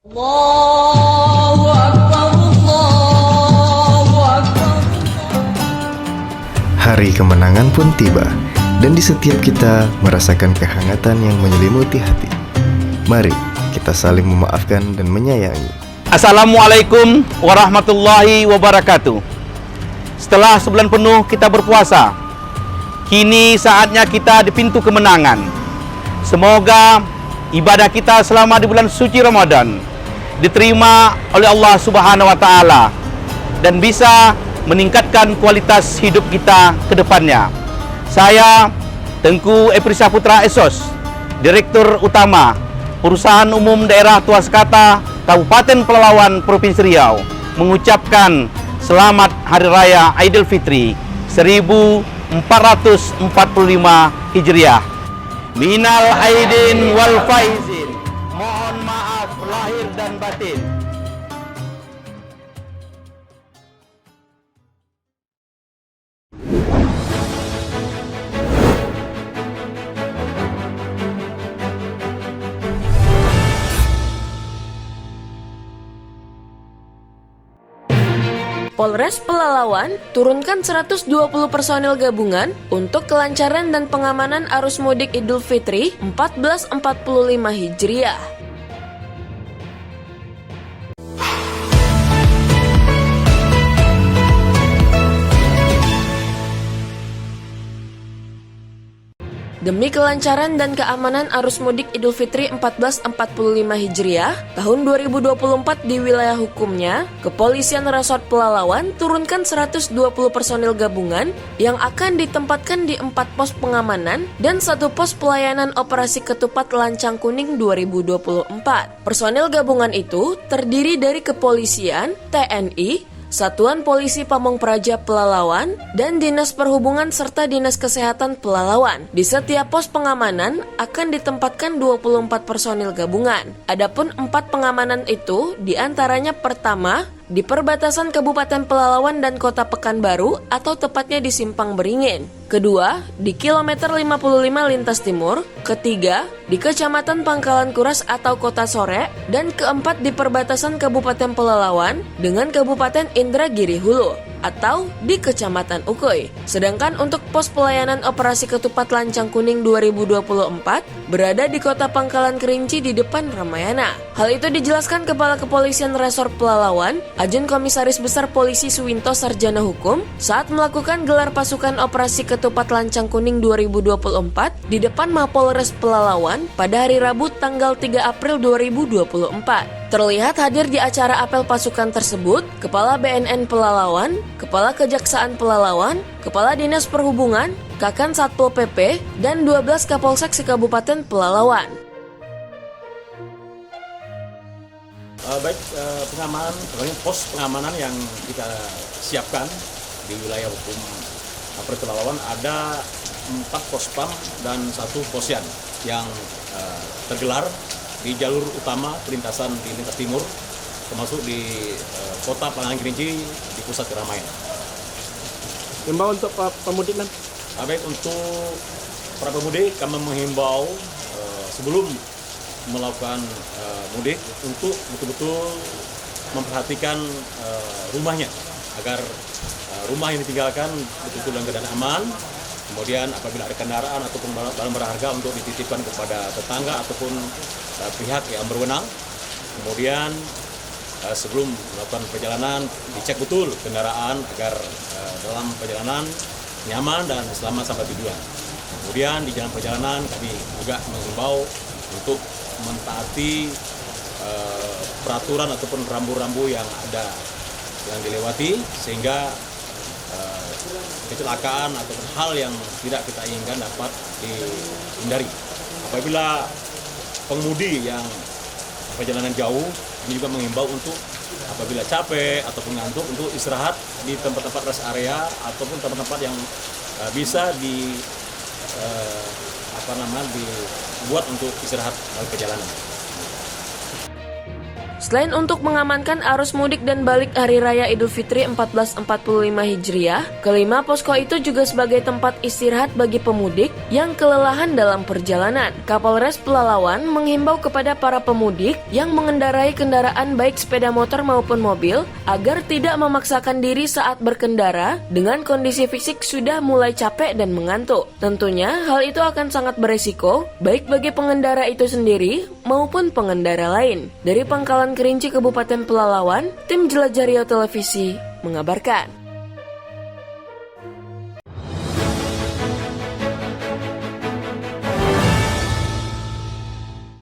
Allahu Akbar, Allahu Akbar. Hari kemenangan pun tiba, dan di setiap kita merasakan kehangatan yang menyelimuti hati. Mari kita saling memaafkan dan menyayangi. Assalamualaikum warahmatullahi wabarakatuh. Setelah sebulan penuh kita berpuasa, kini saatnya kita di pintu kemenangan. Semoga ibadah kita selama di bulan suci Ramadan diterima oleh Allah Subhanahu wa taala dan bisa meningkatkan kualitas hidup kita ke depannya. Saya Tengku Epri Saputra Esos, Direktur Utama Perusahaan Umum Daerah Tuaskata Kabupaten Pelalawan Provinsi Riau, mengucapkan selamat Hari Raya Aidilfitri 1445 Hijriah. Minal aidin wal faizin. Mohon maaf lahir dan batin. Polres Pelalawan turunkan 120 personil gabungan untuk kelancaran dan pengamanan arus mudik Idul Fitri 1445 Hijriah. Demi kelancaran dan keamanan arus mudik Idul Fitri 1445 Hijriah tahun 2024 di wilayah hukumnya, Kepolisian Resort Pelalawan turunkan 120 personil gabungan yang akan ditempatkan di 4 pos pengamanan dan 1 pos pelayanan operasi ketupat Lancang Kuning 2024. Personil gabungan itu terdiri dari kepolisian, TNI, Satuan Polisi Pamong Praja Pelalawan, dan Dinas Perhubungan serta Dinas Kesehatan Pelalawan. Di setiap pos pengamanan akan ditempatkan 24 personil gabungan. Adapun 4 pengamanan itu diantaranya pertama, di perbatasan Kabupaten Pelalawan dan Kota Pekanbaru atau tepatnya di Simpang Beringin. Kedua, di kilometer 55 lintas timur. Ketiga, di Kecamatan Pangkalan Kuras atau Kota Sore. Dan keempat, di perbatasan Kabupaten Pelalawan dengan Kabupaten Indragiri Hulu atau di Kecamatan Ukoy. Sedangkan untuk pos pelayanan operasi ketupat Lancang Kuning 2024 berada di Kota Pangkalan Kerinci di depan Ramayana. Hal itu dijelaskan Kepala Kepolisian Resort Pelalawan, Ajun Komisaris Besar Polisi Suwinto Sarjana Hukum saat melakukan gelar pasukan operasi ketupat Lancang Kuning 2024 di depan Mapolres Pelalawan pada hari Rabu tanggal 3 April 2024. Terlihat hadir di acara apel pasukan tersebut, Kepala BNN Pelalawan, Kepala Kejaksaan Pelalawan, Kepala Dinas Perhubungan, Kakan Satpol PP, dan 12 Kapolsek se-Kabupaten Pelalawan. Pengamanan, pos pengamanan yang kita siapkan di wilayah hukum Pelalawan ada 4 pospam dan 1 posyan yang tergelar di jalur utama perlintasan di lintas timur, termasuk di Kota Pangkalan Kerinci di pusat keramaian. Himbau untuk pemudik kan? Baik, untuk para pemudik kami menghimbau sebelum melakukan mudik untuk betul-betul memperhatikan rumahnya agar rumah yang ditinggalkan betul-betul dalam keadaan aman. Kemudian apabila ada kendaraan ataupun barang berharga untuk dititipkan kepada tetangga ataupun pihak yang berwenang. Kemudian sebelum melakukan perjalanan dicek betul kendaraan agar dalam perjalanan nyaman dan selamat sampai tujuan. Kemudian di jalan perjalanan kami juga mengimbau untuk mentaati peraturan ataupun rambu-rambu yang ada yang dilewati sehingga kecelakaan ataupun hal yang tidak kita inginkan dapat dihindari. Apabila pengemudi yang perjalanan jauh, ini juga mengimbau untuk apabila capek ataupun ngantuk untuk istirahat di tempat-tempat rest area ataupun tempat-tempat yang bisa dibuat untuk istirahat dalam perjalanan. Selain untuk mengamankan arus mudik dan balik Hari Raya Idul Fitri 1445 Hijriah, kelima posko itu juga sebagai tempat istirahat bagi pemudik yang kelelahan dalam perjalanan. Kapolres Pelalawan menghimbau kepada para pemudik yang mengendarai kendaraan baik sepeda motor maupun mobil agar tidak memaksakan diri saat berkendara dengan kondisi fisik sudah mulai capek dan mengantuk. Tentunya hal itu akan sangat beresiko baik bagi pengendara itu sendiri maupun pengendara lain. Dari Pangkalan Kerinci, Kabupaten Pelalawan, tim Jelajah Riau Televisi mengabarkan.